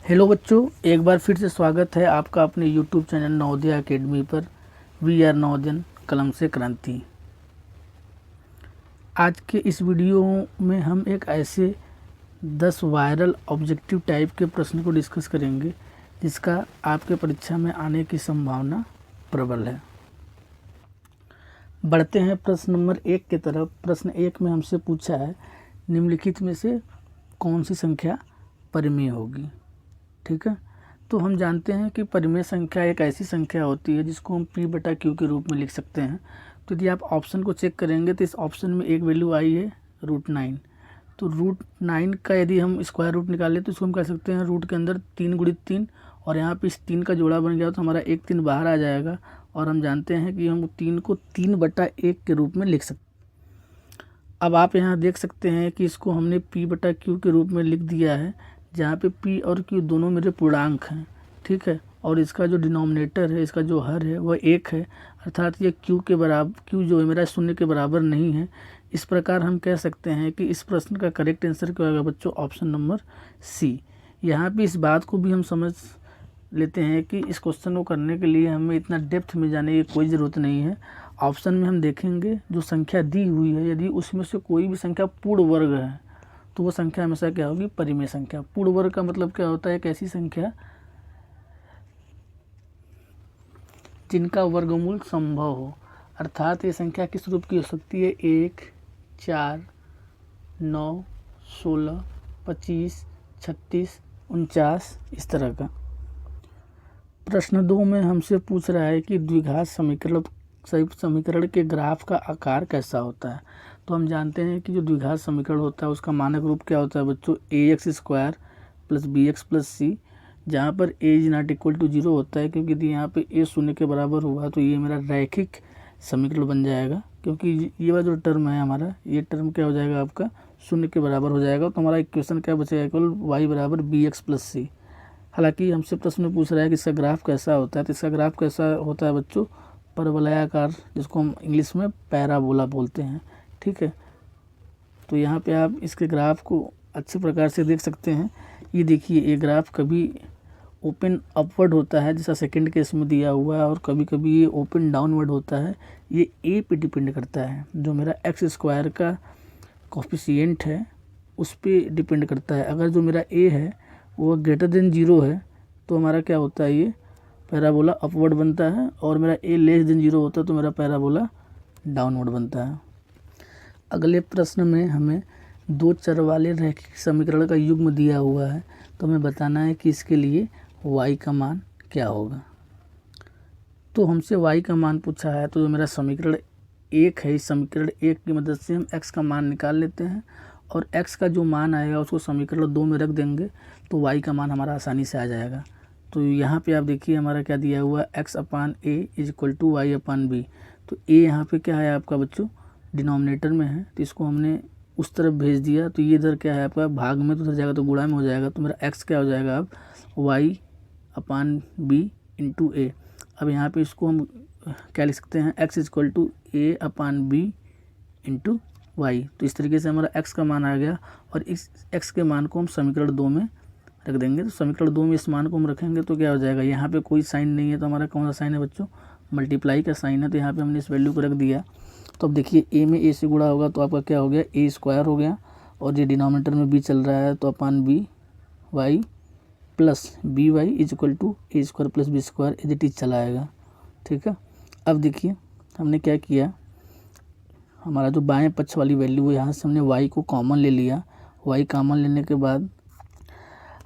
Hello बच्चों, एक बार फिर से स्वागत है आपका अपने यूट्यूब चैनल नवोदय एकेडमी पर। वी आर नवोदय, कलम से क्रांति। आज के इस वीडियो में हम एक ऐसे 10 वायरल ऑब्जेक्टिव टाइप के प्रश्न को डिस्कस करेंगे जिसका आपके परीक्षा में आने की संभावना प्रबल है। बढ़ते हैं प्रश्न नंबर 1 की तरफ। प्रश्न 1 में हमसे पूछा है, निम्नलिखित में से कौन सी संख्या परिमेय होगी। ठीक है, तो हम जानते हैं कि परिमेय संख्या एक ऐसी संख्या होती है जिसको हम p/q के रूप में लिख सकते हैं। तो यदि आप ऑप्शन को चेक करेंगे तो इस ऑप्शन में एक वैल्यू आई है √9। तो √9 का यदि हम स्क्वायर रूट निकालें तो इसको हम कह सकते हैं रूट के अंदर 3 × 3, और यहाँ पे इस 3 का जोड़ा बन गया तो हमारा 1 3 बाहर आ जाएगा। और हम जानते हैं कि हम 3 को 3/1 के रूप में लिख सकते हैं। अब आप यहाँ देख सकते हैं कि इसको हमने p/q के रूप में लिख दिया है, जहाँ पे p और q दोनों मेरे पूर्णांक हैं। ठीक है, और इसका जो डिनोमिनेटर है, इसका जो हर है वह 1 है, अर्थात ये q के बराबर, q जो है मेरा 0 के बराबर नहीं है। इस प्रकार हम कह सकते हैं कि इस प्रश्न का करेक्ट आंसर क्या होगा बच्चों, ऑप्शन नंबर सी। यहाँ पे इस बात को भी हम समझ लेते हैं कि इस क्वेश्चन को करने के लिए हमें इतना डेप्थ में जाने की कोई ज़रूरत नहीं है। ऑप्शन में हम देखेंगे जो संख्या दी हुई है, यदि उसमें से कोई भी संख्या पूर्ण वर्ग है तो वो संख्या हमेशा क्या होगी, परिमेय संख्या। पूर्ण वर्ग का मतलब क्या होता है, एक ऐसी संख्या जिनका वर्गमूल संभव हो। अर्थात ये संख्या किस रूप की हो सकती है, 1 4 9 16 25 36 49, इस तरह का। प्रश्न 2 में हमसे पूछ रहा है कि द्विघात समीकरण के ग्राफ का आकार कैसा होता है। तो हम जानते हैं कि जो द्विघात समीकरण होता है उसका मानक रूप क्या होता है बच्चों, ax² + bx + c, जहाँ पर a ≠ 0 होता है, क्योंकि यदि यहाँ पे a 0 के बराबर हुआ तो ये मेरा रैखिक समीकरण बन जाएगा। क्योंकि ये वाला जो टर्म है हमारा, ये टर्म क्या हो जाएगा आपका 0 के बराबर हो जाएगा। तो हमारा इक्वेशन क्या बचेगा, केवल y = bx + c। हालांकि हमसे प्रश्न में पूछ रहा है कि इसका ग्राफ कैसा होता है। तो इसका ग्राफ कैसा होता है बच्चों, परवलयाकार, जिसको हम इंग्लिश में पैराबोला बोलते हैं। ठीक है, तो यहाँ पे आप इसके ग्राफ को अच्छे प्रकार से देख सकते हैं। ये देखिए, ये ग्राफ कभी ओपन अपवर्ड होता है जैसा सेकंड केस में दिया हुआ है, और कभी कभी ये ओपन डाउनवर्ड होता है। ये a पे डिपेंड करता है, जो मेरा x² का कोफिशिएंट है उस पर डिपेंड करता है। अगर जो मेरा a है वो >0 है तो हमारा क्या होता है, ये पैराबोला अपवर्ड बनता है, और मेरा a <0 होता है तो मेरा पैराबोला डाउनवर्ड बनता है। अगले प्रश्न में हमें 2 चर वाले रैखिक समीकरण का युग्म दिया हुआ है, तो हमें बताना है कि इसके लिए y का मान क्या होगा। तो हमसे y का मान पूछा है, तो जो मेरा समीकरण 1 है, इस समीकरण 1 की मदद से हम x का मान निकाल लेते हैं, और x का जो मान आएगा उसको समीकरण 2 में रख देंगे तो y का मान हमारा आसानी से आ जाएगा। तो यहाँ पे आप देखिए हमारा क्या दिया हुआ है, x/a = y/b। तो a यहाँ पे क्या है आपका बच्चों, डिनोमिनेटर में है, तो इसको हमने उस तरफ भेज दिया, तो ये इधर क्या है आपका भाग में, तो उधर जाएगा तो गुणा में हो जाएगा। तो मेरा x क्या हो जाएगा अब, y/b × a। अब यहाँ पे इसको हम क्या लिख सकते हैं, x = a/b × y। तो इस तरीके से हमारा x का मान आ गया, और इस x के मान को हम समीकरण 2 में रख देंगे। तो समीकरण 2 में इस मान को हम रखेंगे तो क्या हो जाएगा, यहाँ पे कोई साइन नहीं है तो हमारा कौन सा साइन है बच्चों, मल्टीप्लाई का साइन है। तो यहाँ पे हमने इस वैल्यू को रख दिया। तो अब देखिए a में a से गुणा होगा तो आपका क्या हो गया, a² हो गया, और ये डिनोमिनेटर में b चल रहा है तो /b y + by = a² + b² as it is चला आएगा। ठीक है, अब देखिए हमने क्या किया, हमारा जो बाएं पक्ष वाली वैल्यू है यहाँ से हमने y को कॉमन ले लिया। y कॉमन लेने के बाद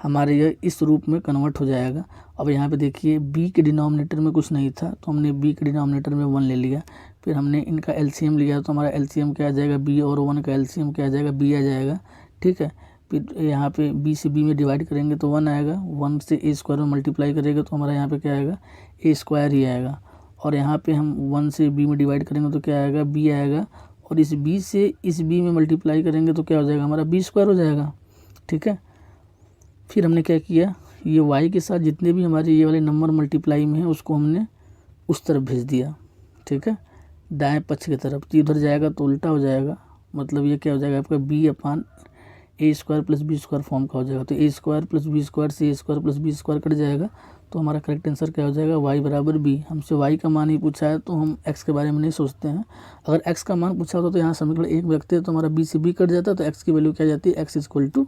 हमारे यह इस रूप में कन्वर्ट हो जाएगा। अब यहाँ पे देखिए b के डिनोमिनेटर में कुछ नहीं था तो हमने b के डिनोमिनेटर में 1 ले लिया। फिर हमने इनका एलसीएम लिया तो हमारा एलसीएम क्या आ जाएगा, b और 1 का एलसीएम क्या आ जाएगा, b आ जाएगा। ठीक है, फिर यहाँ पे b से b में डिवाइड करेंगे तो 1 आएगा, 1 से a² में मल्टीप्लाई करेंगे तो हमारा यहाँ पे क्या आएगा, a² ही आएगा। और यहाँ पे हम 1 से b में डिवाइड करेंगे तो क्या आएगा, b आएगा, और इस b से इस b में मल्टीप्लाई करेंगे तो क्या हो जाएगा, हमारा b² हो जाएगा। ठीक है, फिर हमने क्या किया, ये y के साथ जितने भी हमारे ये वाले नंबर मल्टीप्लाई में है उसको हमने उस तरफ भेज दिया। ठीक है, दाएं पक्ष की तरफ। तो इधर जाएगा तो उल्टा हो जाएगा, मतलब ये क्या हो जाएगा आपका b/a A square plus B square form का हो जाएगा। तो A square plus B square से A square plus B square cut जाएगा, तो हमारा करेक्ट आंसर क्या हो जाएगा, y बराबर b। हमसे y का मान ही पूछा है तो हम x के बारे में नहीं सोचते हैं। अगर x का मान पूछा होता तो यहाँ समीकरण 1 में रखते हैं तो हमारा b से b कट जाता, तो x की वैल्यू क्या जाती है, x इक्वल टू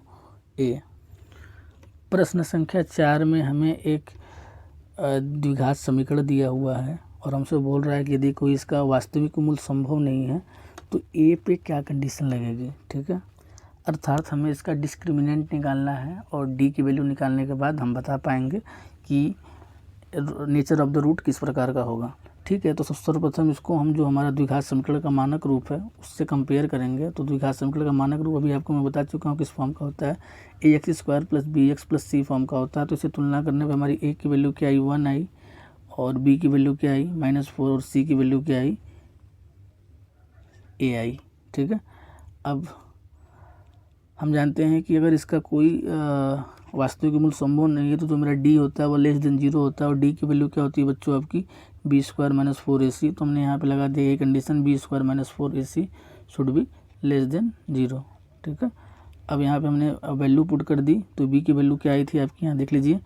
a। प्रश्न संख्या 4 में हमें एक द्विघात समीकरण दिया हुआ है और हमसे बोल रहा है कि यदि कोई इसका वास्तविक मूल संभव नहीं है तो a पे क्या कंडीशन लगेगी। ठीक है, अर्थात हमें इसका डिस्क्रिमिनेंट निकालना है और d की वैल्यू निकालने के बाद हम बता पाएंगे कि नेचर ऑफ द रूट किस प्रकार का होगा। ठीक है, तो सर्वप्रथम इसको हम जो हमारा द्विघात समीकरण का मानक रूप है उससे कंपेयर करेंगे। तो द्विघात समीकरण का मानक रूप अभी आपको मैं बता चुका हूँ किस फॉर्म का होता है, A X square plus B X plus C form का होता है। तो इसे तुलना करने पर हमारी ए की वैल्यू क्या आई, 1 आई, और बी की वैल्यू क्या आई, -4, और सी की वैल्यू क्या आई, ए आई। ठीक है, अब हम जानते हैं कि अगर इसका कोई वास्तविक मूल संभव नहीं है तो मेरा डी होता है वो लेस देन 0 होता है, और डी की वैल्यू क्या होती है बच्चों आपकी, बी स्क्वायर माइनस 4ac। तो हमने यहाँ पे लगा दिया condition, B square minus 4ac should be less than 0। ठीक है, अब यहाँ पे हमने वैल्यू पुट कर दी, तो बी की वैल्यू क्या आई थी आपकी, यहाँ देख लीजिए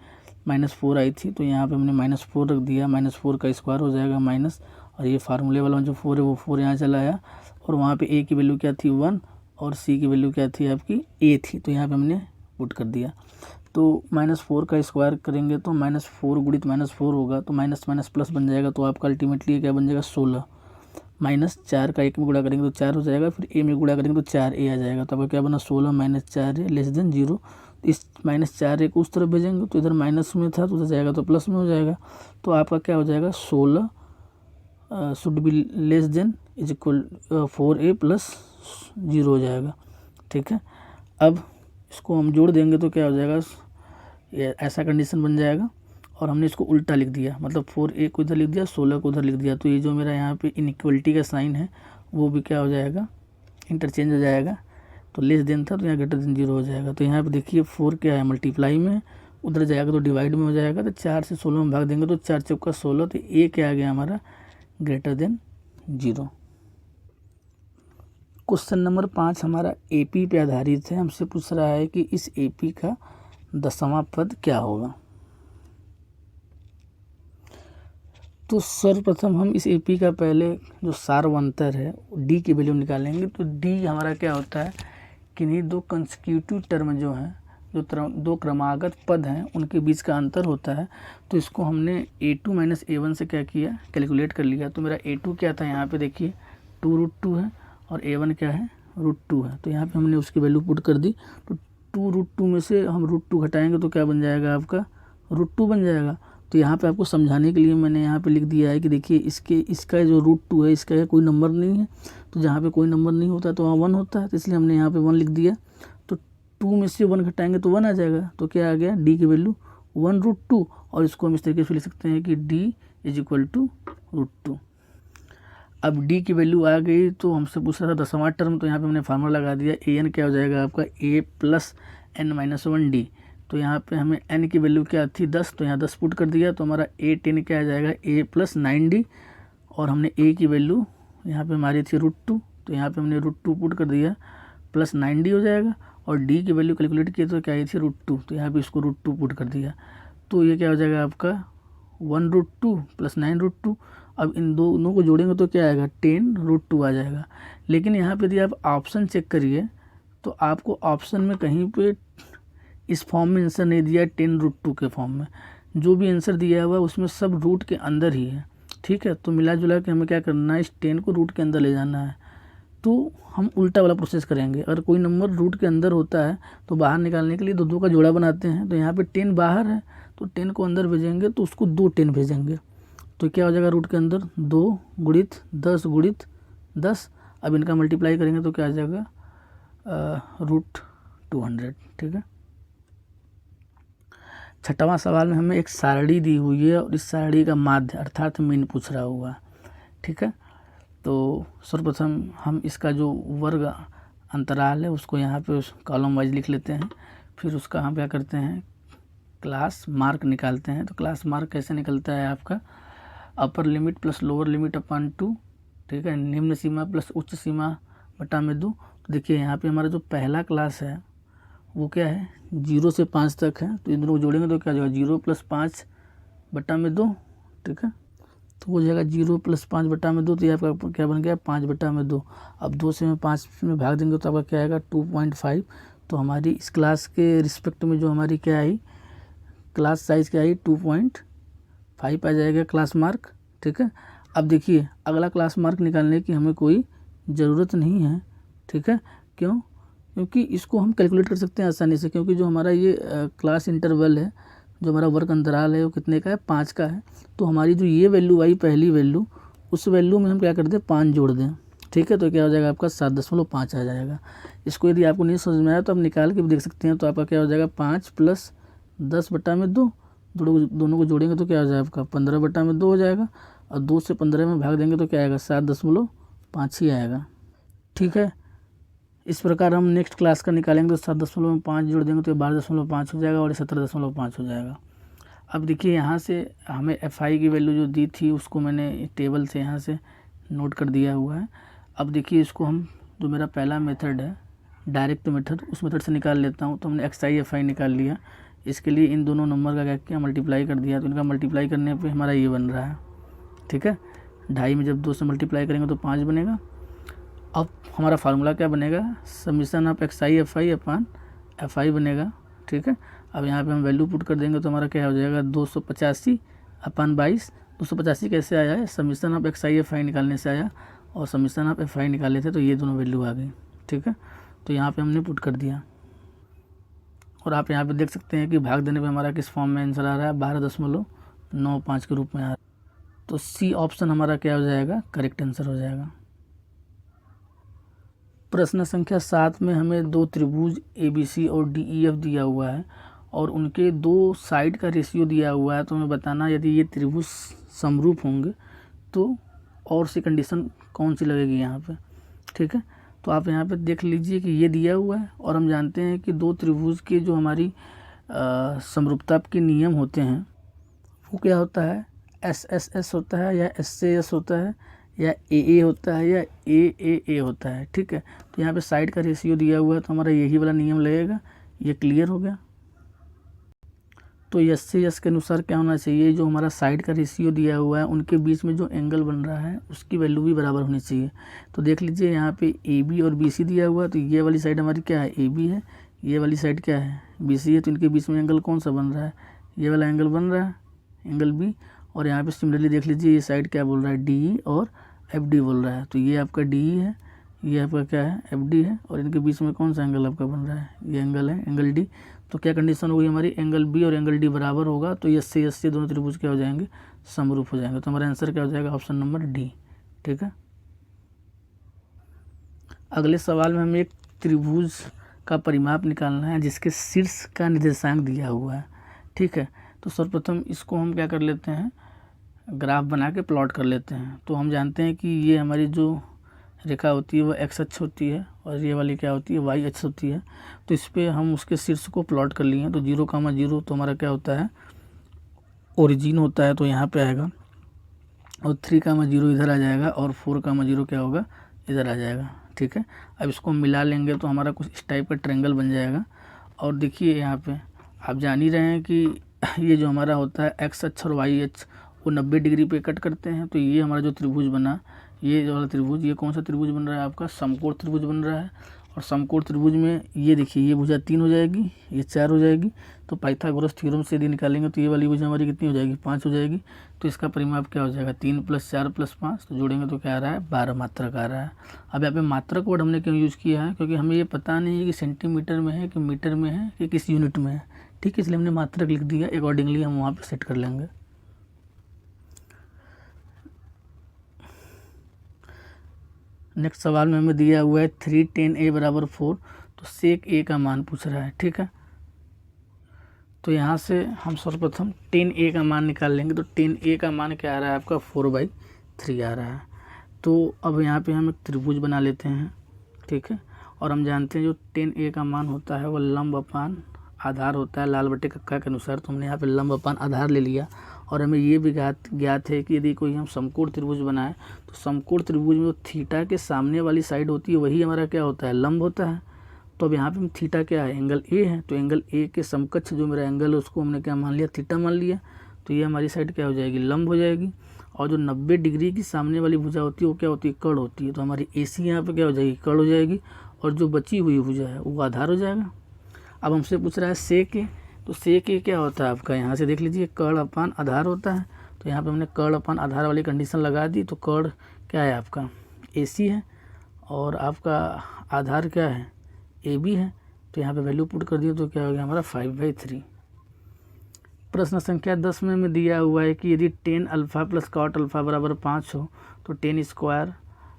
-4 आई थी, तो यहाँ पे हमने -4 रख दिया, -4 का स्क्वायर हो जाएगा माइनस, और ये फार्मूले वाला जो 4 है वो 4 यहाँ चला आया, और वहाँ पे ए की वैल्यू क्या थी 1, और सी की वैल्यू क्या थी आपकी ए थी, तो यहाँ पे हमने पुट कर दिया। तो -4 का स्क्वायर करेंगे तो -4 गुणित -4 होगा, तो माइनस माइनस प्लस बन जाएगा, तो आपका अल्टीमेटली क्या बन जाएगा 16, -4 का 1 में गुणा करेंगे तो 4 हो जाएगा, फिर ए में गुणा करेंगे तो 4a आ जाएगा। तो आपका क्या बना 16 - 4a लेस देन 0। इस -4a को उस तरफ भेजेंगे तो इधर माइनस में था तो उधर जाएगा तो प्लस में हो जाएगा, तो आपका क्या हो जाएगा 16 should be less then is equal 4a plus 0 हो जाएगा। ठीक है, अब इसको हम जोड़ देंगे तो क्या हो जाएगा, ये ऐसा कंडीशन बन जाएगा, और हमने इसको उल्टा लिख दिया, मतलब 4a को इधर लिख दिया, 16 को उधर लिख दिया, तो ये जो मेरा यहाँ पे इनइक्वलिटी का साइन है वो भी क्या हो जाएगा, इंटरचेंज हो जाएगा। तो लेस देन था तो यहाँ ग्रेटर देन 0 हो जाएगा। तो यहाँ पे देखिए 4 क्या है मल्टीप्लाई में, उधर जाएगा तो डिवाइड में हो जाएगा, तो 4 से 16 में भाग देंगे तो 4 चौका 16, तो a क्या आ गया हमारा ग्रेटर देन 0। क्वेश्चन नंबर 5 हमारा AP पे आधारित है। हमसे पूछ रहा है कि इस AP का 10वां पद क्या होगा। तो सर्वप्रथम हम इस AP का पहले जो सारवंतर है D की वैल्यू निकालेंगे। तो D हमारा क्या होता है, किन्हीं दो कंसेक्यूटिव टर्म जो हैं, जो दो क्रमागत पद हैं उनके बीच का अंतर होता है। तो इसको हमने A2 - A1 से क्या किया, कैलकुलेट कर लिया। तो मेरा A2 क्या था, यहाँ पे देखिए 2√2 है, और A1 क्या है √2 है। तो यहाँ पे हमने उसकी वैल्यू पुट कर दी। तो 2√2 में से हम √2 घटाएंगे तो क्या बन जाएगा आपका √2 बन जाएगा। तो यहाँ पे आपको समझाने के लिए मैंने यहाँ पे लिख दिया है कि देखिए इसका जो √2 है इसका कोई नंबर नहीं है, तो जहाँ पे कोई नंबर नहीं होता तो वहाँ 1 होता है, तो इसलिए हमने यहाँ पे 1 लिख दिया। तो 2 में से 1 घटाएंगे तो 1 आ जाएगा। तो क्या आ गया, D की वैल्यू 1√2, और इसको हम इस तरीके से लिख सकते हैं कि D इज इक्वल टू √2। अब D की वैल्यू आ गई, तो हमसे पूछ रहा था 10वां टर्म, तो यहाँ पे हमने फार्मूला लगा दिया, an क्या हो जाएगा आपका a प्लस n-1d। तो यहाँ पे हमें n की वैल्यू क्या थी 10, तो यहाँ 10 पुट कर दिया, तो हमारा a10 क्या आ जाएगा a प्लस 9d, और हमने a की वैल्यू यहाँ पे हमारी थी √2, तो यहाँ पे हमने √2 पुट कर दिया, प्लस 9d हो जाएगा, और D की वैल्यू कैलकुलेट किया तो क्या आई थी √2, तो यहाँ पे इसको √2 पुट कर दिया। तो ये क्या हो जाएगा आपका 1√2 प्लस 9√2। अब इन दोनों को जोड़ेंगे तो क्या आएगा 10√2 आ जाएगा। लेकिन यहाँ पे यदि आप ऑप्शन चेक करिए तो आपको ऑप्शन में कहीं पे इस फॉर्म में आंसर नहीं दिया 10√2 के फॉर्म में, जो भी आंसर दिया हुआ है उसमें सब रूट के अंदर ही है। ठीक है, तो मिला जुला के हमें क्या करना है, इस 10 को रूट के अंदर ले जाना है। तो हम उल्टा वाला प्रोसेस करेंगे, अगर कोई नंबर रूट के अंदर होता है तो बाहर निकालने के लिए दो का जोड़ा बनाते हैं। तो यहाँ पे 10 बाहर है तो 10 को अंदर भेजेंगे तो उसको 2 10 भेजेंगे, तो क्या हो जाएगा रूट के अंदर 2 गुणित 10 गुणित 10। अब इनका मल्टीप्लाई करेंगे तो क्या आ जाएगा √200। ठीक है, 6वां सवाल में हमें एक सारणी दी हुई है और इस सारणी का माध्य अर्थात मीन पूछ रहा हुआ है। ठीक है, तो सर्वप्रथम हम इसका जो वर्ग अंतराल है उसको यहाँ पे कॉलम वाइज लिख लेते हैं, फिर उसका हम क्या करते हैं क्लास मार्क निकालते हैं। तो क्लास मार्क कैसे निकलता है आपका, upper limit plus lower limit upon 2। ठीक है, निम्न सीमा प्लस उच्च सीमा बटा में 2। तो देखिए यहाँ पे हमारा जो पहला क्लास है वो क्या है 0 से 5 तक है, तो इन दोनों को जोड़ेंगे तो क्या हो जाएगा 0 + 5/2, ठीक है। तो हो जाएगा 0 + 5/2, तो ये आपका क्या बन गया 5/2। अब 2 से 5 में भाग देंगे तो आपका क्या आएगा 2.5। तो हमारी इस क्लास के रिस्पेक्ट में जो हमारी क्या आई क्लास साइज़ क्या आई 2.5 आ जाएगा क्लास मार्क, ठीक है। अब देखिए अगला क्लास मार्क निकालने की हमें कोई ज़रूरत नहीं है, ठीक है। क्यों? क्योंकि इसको हम कैलकुलेट कर सकते हैं आसानी से, क्योंकि जो हमारा ये क्लास इंटरवल है, जो हमारा वर्क अंतराल है वो कितने का है 5 का है। तो हमारी जो ये वैल्यू आई पहली वैल्यू, उस वैल्यू में हम क्या कर दें 5 जोड़ दें, ठीक है। तो क्या हो जाएगा आपका 7.5 आ जाएगा। इसको यदि आपको नहीं समझ में आया तो आप निकाल के भी देख सकते हैं। तो आपका क्या हो जाएगा 5 + 10/2, दोनों को जोड़ेंगे तो क्या हो जाएगा आपका 15/2 हो जाएगा। और 2 से 15 में भाग देंगे तो क्या आएगा 7.5 ही आएगा, ठीक है। इस प्रकार हम नेक्स्ट क्लास का निकालेंगे तो 7.5 जोड़ देंगे तो 12.5 हो जाएगा और 17.5 हो जाएगा। अब देखिए यहाँ से हमें FI की वैल्यू जो दी थी उसको मैंने टेबल से यहाँ से नोट कर दिया हुआ है। अब देखिए इसको हम जो मेरा पहला मेथड है डायरेक्ट मेथड, उस मेथड से निकाल लेता हूँ। तो हमने XI FI निकाल लिया। इसके लिए इन दोनों नंबर का क्या किया मल्टीप्लाई कर दिया, तो इनका मल्टीप्लाई करने पे हमारा ये बन रहा है, ठीक है। 2.5 में जब 2 से मल्टीप्लाई करेंगे तो 5 बनेगा। अब हमारा फार्मूला क्या बनेगा summation of XI FI upon FI बनेगा, ठीक है। अब यहाँ पे हम वैल्यू पुट कर देंगे तो हमारा क्या हो जाएगा 285/22। 285 कैसे आया है समीशन ऑफ XI FI निकालने से आया, और समीशन ऑफ FI निकाले थे तो ये दोनों वैल्यू आ गई, ठीक है। तो यहाँ पे हमने पुट कर दिया और आप यहाँ पे देख सकते हैं कि भाग देने पे हमारा किस फॉर्म में आंसर आ रहा है 12.95 के रूप में आ रहा है। तो C ऑप्शन हमारा क्या हो जाएगा करेक्ट आंसर हो जाएगा। प्रश्न संख्या 7 में हमें 2 त्रिभुज ABC और DEF दिया हुआ है और उनके 2 साइड का रेशियो दिया हुआ है। तो हमें बताना यदि ये त्रिभुज समरूप होंगे तो और सी कंडीशन कौन सी लगेगी यहाँ पे, ठीक है। तो आप यहाँ पे देख लीजिए कि ये दिया हुआ है और हम जानते हैं कि 2 त्रिभुज के जो हमारी समरूपता के नियम होते हैं वो क्या होता है SSS होता है या SCS होता है या AA होता है या AAA होता है, ठीक है। तो यहाँ पे साइड का रेशियो दिया हुआ है तो हमारा यही वाला नियम लगेगा। ये क्लियर हो गया। तो SCS के अनुसार क्या होना चाहिए जो हमारा साइड का रेशियो दिया हुआ है उनके बीच में जो एंगल बन रहा है उसकी वैल्यू भी बराबर होनी चाहिए। तो देख लीजिए यहाँ पे AB और BC दिया हुआ है, तो ये वाली साइड हमारी क्या है AB है, ये वाली साइड क्या है BC है। तो इनके बीच में एंगल कौन सा बन रहा है ये वाला एंगल बन रहा है एंगल B। और यहाँ पे सिमिलरली देख लीजिए ये साइड क्या बोल रहा है DE और FD बोल रहा है। तो ये आपका DE है, ये आपका क्या है FD है, और इनके बीच में कौन सा एंगल आपका बन रहा है ये एंगल है एंगल D। तो क्या कंडीशन होगी हमारी एंगल B और एंगल D बराबर होगा तो ये SC दोनों त्रिभुज क्या हो जाएंगे समरूप हो जाएंगे। तो हमारा आंसर क्या हो जाएगा ऑप्शन नंबर D, ठीक है। अगले सवाल में हमें एक त्रिभुज का परिमाप निकालना है जिसके शीर्ष का निर्देशांक दिया हुआ है, ठीक है। तो सर्वप्रथम इसको हम क्या कर लेते हैं ग्राफ बना के प्लॉट कर लेते हैं। तो हम जानते हैं कि ये हमारी जो रेखा होती है वो x अक्ष होती है और ये वाली क्या होती है y अक्ष होती है। तो इस पर हम उसके शीर्ष को प्लॉट कर लिए हैं। तो 0,0 तो हमारा क्या होता है ओरिजिन होता है, तो यहाँ पे आएगा, और 3,0 इधर आ जाएगा और 4,0 क्या होगा इधर आ जाएगा, ठीक है। अब इसको मिला लेंगे तो हमारा कुछ इस टाइप का ट्रायंगल बन जाएगा। और देखिए यहाँ पे आप जान ही रहे हैं कि ये जो हमारा होता है x अक्ष और y अक्ष वो 90 डिग्री पे कट करते हैं। तो ये हमारा जो त्रिभुज बना ये जो वाला त्रिभुज ये कौन सा त्रिभुज बन रहा है आपका समकोण त्रिभुज बन रहा है। और समकोण त्रिभुज में ये देखिए ये भुजा 3 हो जाएगी ये 4 हो जाएगी। तो पाइथागोरस थ्योरम से यदि निकालेंगे तो ये वाली भुजा हमारी कितनी हो जाएगी 5 हो जाएगी। तो इसका परिमाप क्या हो जाएगा 3 + 4 + 5, तो जोड़ेंगे तो क्या आ रहा है 12 मात्रक आ रहा है। अब यहाँ पे मात्रक वर्ड हमने क्यों यूज़ किया है क्योंकि हमें ये पता नहीं है कि सेंटीमीटर में है कि मीटर में है कि किस यूनिट में है, ठीक है। इसलिए हमने मात्रक लिख दिया, अकॉर्डिंगली हम वहाँ पर सेट कर लेंगे। नेक्स्ट सवाल में हमें दिया हुआ है 3 tan A = 4, तो sec A का मान पूछ रहा है, ठीक है। तो यहाँ से हम सर्वप्रथम tan A का मान निकाल लेंगे। तो tan A का मान क्या आ रहा है आपका 4/3 आ रहा है। तो अब यहाँ पे हम एक त्रिभुज बना लेते हैं, ठीक है। और हम जानते हैं जो tan A का मान होता है वो लंब अपान आधार होता है लाल बटे कक्का के अनुसार। तो हमने यहाँ पे लंब अपान आधार ले लिया। और हमें ये भी ज्ञात है कि यदि कोई हम समकोण त्रिभुज बनाए तो समकोण त्रिभुज में थीटा के सामने वाली साइड होती है वही हमारा क्या होता है लंब होता है। तो अब यहाँ पे थीटा क्या है, एंगल ए है, तो एंगल ए के समकक्ष जो मेरा एंगल है उसको हमने क्या मान लिया, थीटा मान लिया। तो ये हमारी साइड क्या हो जाएगी, लंब हो जाएगी। और जो 90 डिग्री की सामने वाली भुजा होती है वो क्या होती है, कर्ण होती है। तो हमारी ए सी यहाँ पर क्या हो जाएगी, कर्ण हो जाएगी। और जो बची हुई भुजा है वो आधार हो जाएगा। अब हमसे पूछ रहा है सेक ए, तो सेक ए क्या होता है आपका, यहाँ से देख लीजिए, कर्ण अपान आधार होता है। तो यहाँ पे हमने कर्ण अपान आधार वाली कंडीशन लगा दी। तो कर्ण क्या है आपका, ए सी है, और आपका आधार क्या है, ए बी है। तो यहाँ पे वैल्यू पुट कर दिए तो क्या हो गया हमारा 5/3। प्रश्न संख्या 10 में दिया हुआ है कि यदि tan alpha plus cot alpha बराबर 5 हो तो tan square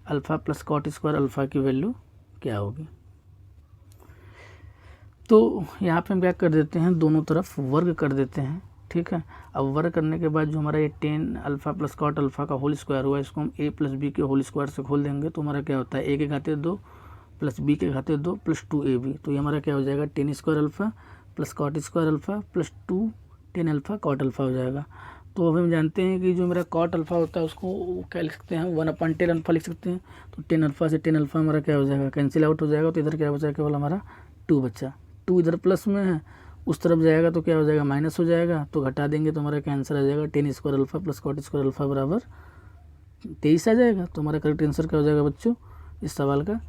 alpha plus cot square alpha की वैल्यू क्या होगी। तो यहाँ पे हम क्या कर देते हैं, दोनों तरफ वर्ग कर देते हैं, ठीक है। अब वर्ग करने के बाद जो हमारा ये tan alpha plus cot alpha का होल स्क्वायर हुआ, इसको हम a प्लस बी के होल स्क्वायर से खोल देंगे। तो हमारा क्या होता है, a के घाते 2 प्लस b के घाते 2 प्लस 2ab। तो ये हमारा क्या हो जाएगा, tan square alpha plus cot square alpha plus 2 tan alpha cot alpha हो जाएगा। तो अब हम जानते हैं कि जो मेरा कॉट अल्फ़ा होता है उसको क्या लिख सकते हैं, 1/tan अल्फ़ा लिख सकते हैं। तो tan अल्फ़ा से tan अल्फ़ा हमारा क्या हो जाएगा, कैंसिल आउट हो जाएगा। तो इधर क्या बचा, केवल हमारा 2 बचा। 2 इधर प्लस में है, उस तरफ जाएगा तो क्या हो जाएगा, माइनस हो जाएगा। तो घटा देंगे तो हमारा क्या आंसर आ जाएगा, tan square alpha plus cot square alpha बराबर 23 आ जाएगा। तो हमारा करेक्ट आंसर क्या हो जाएगा बच्चों, इस सवाल का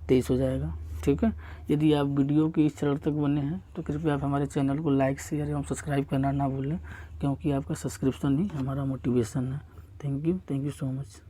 23 हो जाएगा, ठीक है। यदि आप वीडियो के इस चरण तक बने हैं तो कृपया आप हमारे चैनल को लाइक, शेयर एवं सब्सक्राइब करना ना भूलें, क्योंकि आपका सब्सक्रिप्शन ही हमारा मोटिवेशन है। Thank you so much.